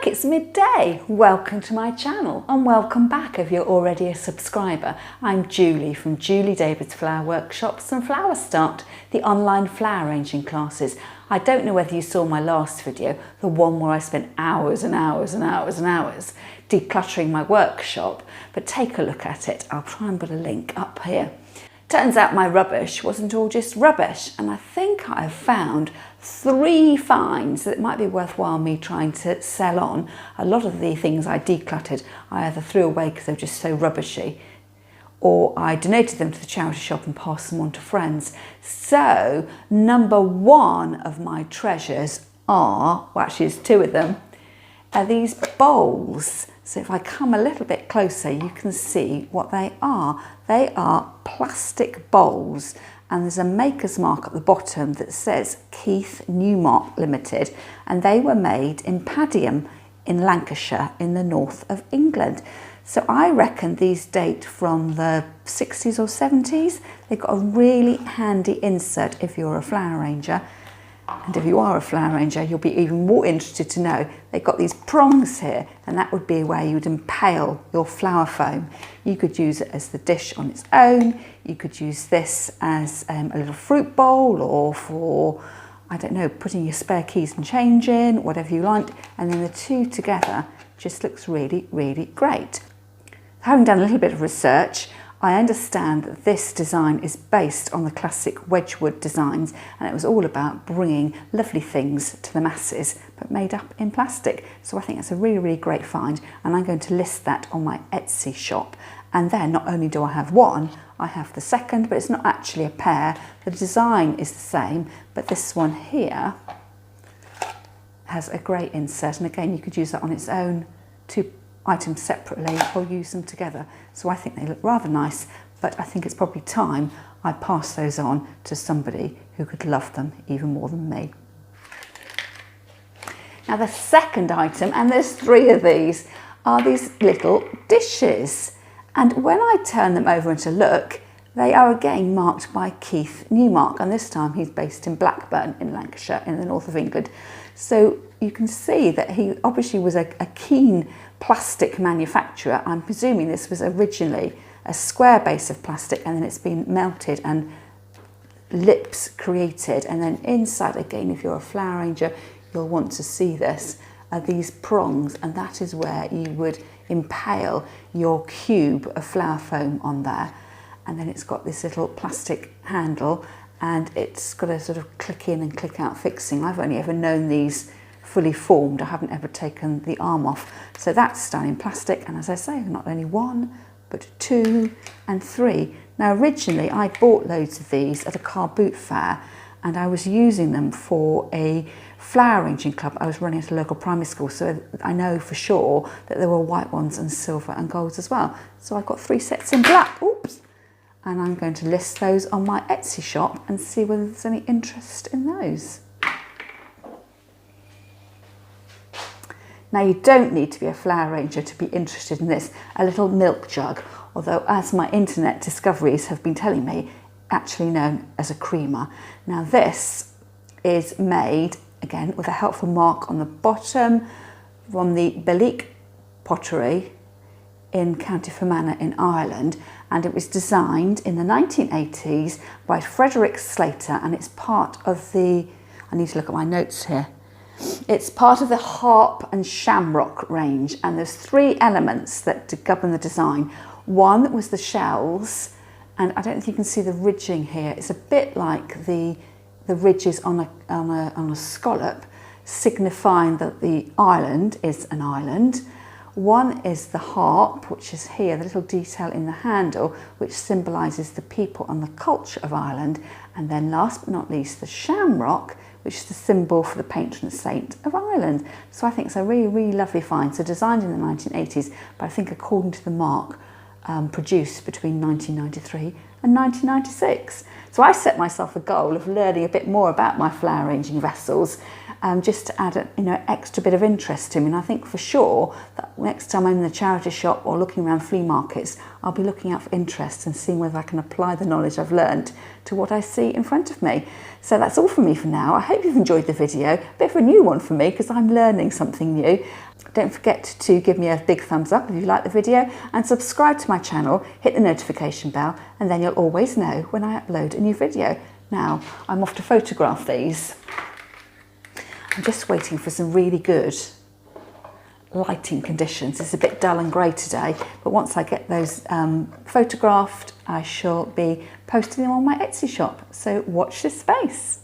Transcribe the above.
back, it's midday. Welcome to my channel and welcome back if you're already a subscriber. I'm Julie from Julie David's Flower Workshops and Flower Start, the online flower arranging classes. I don't know whether you saw my last video, the one where I spent hours and hours and hours and hours decluttering my workshop, but take a look at it. I'll try and put a link up here. Turns out my rubbish wasn't all just rubbish, and I think I've found 3 finds that it might be worthwhile me trying to sell on. A lot of the things I decluttered I either threw away because they were just so rubbishy, or I donated them to the charity shop and passed them on to friends. So number 1 of my treasures are, well actually there's 2 of them, are these bowls. So if I come a little bit closer, you can see what they are. They are plastic bowls, and there's a maker's mark at the bottom that says Keith Newmark Ltd, and they were made in Padiham in Lancashire in the north of England. So I reckon these date from the 60s or 70s. They've got a really handy insert if you're a flower arranger. And if you are a flower arranger, you'll be even more interested to know they've got these prongs here, and that would be where you'd impale your flower foam. You could use it as the dish on its own. You could use this as a little fruit bowl, or for, I don't know, putting your spare keys and change in, whatever you like. And then the 2 together just looks really, really great. Having done a little bit of research, I understand that this design is based on the classic Wedgwood designs, and it was all about bringing lovely things to the masses, but made up in plastic. So I think it's a really, really great find, and I'm going to list that on my Etsy shop. And then not only do I have 1, I have the 2nd, but it's not actually a pair. The design is the same, but this one here has a great insert, and again you could use that on its own, 2 items separately, or use them together. So I think they look rather nice, but I think it's probably time I pass those on to somebody who could love them even more than me. Now the 2nd item, and there's 3 of these, are these little dishes. And when I turn them over and to look, they are again marked by Keith Newmark, and this time he's based in Blackburn in Lancashire in the north of England. So you can see that he obviously was a keen plastic manufacturer. I'm presuming this was originally a square base of plastic, and then it's been melted and lips created, and then inside, again if you're a flower arranger you'll want to see this, are these prongs, and that is where you would impale your cube of flower foam on there. And then it's got this little plastic handle, and it's got a sort of click in and click out fixing. I've only ever known these fully formed. I haven't ever taken the arm off. So that's done in plastic, and as I say, not only 1, but 2 and 3. Now originally I bought loads of these at a car boot fair, and I was using them for a flower arranging club I was running at a local primary school, so I know for sure that there were white ones and silver and golds as well. So I've got 3 sets in black. Oops. And I'm going to list those on my Etsy shop and see whether there's any interest in those. Now you don't need to be a flower arranger to be interested in this, a little milk jug, although as my internet discoveries have been telling me, actually known as a creamer. Now this is made, again with a helpful mark on the bottom, from the Belleek pottery in County Fermanagh in Ireland, and it was designed in the 1980s by Frederick Slater, and it's part of the, I need to look at my notes here, it's part of the harp and shamrock range, and there's 3 elements that govern the design. 1 was the shells, and I don't know if you can see the ridging here. It's a bit like the ridges on a scallop, signifying that the island is an island. 1 is the harp, which is here, the little detail in the handle, which symbolises the people and the culture of Ireland. And then last but not least, the shamrock, which is the symbol for the patron saint of Ireland. So I think it's a really, really lovely find. So designed in the 1980s, but I think according to the mark, produced between 1993 and 1996. So I set myself a goal of learning a bit more about my flower arranging vessels, just to add an extra bit of interest to me. And I think for sure that next time I'm in the charity shop or looking around flea markets, I'll be looking out for interest and seeing whether I can apply the knowledge I've learned to what I see in front of me. So that's all from me for now. I hope you've enjoyed the video. A bit of a new one for me because I'm learning something new. Don't forget to give me a big thumbs up if you like the video, and subscribe to my channel, hit the notification bell, and then you'll always know when I upload a new video. Now, I'm off to photograph these. I'm just waiting for some really good lighting conditions. It's a bit dull and grey today, but once I get those photographed, I shall be posting them on my Etsy shop. So watch this space.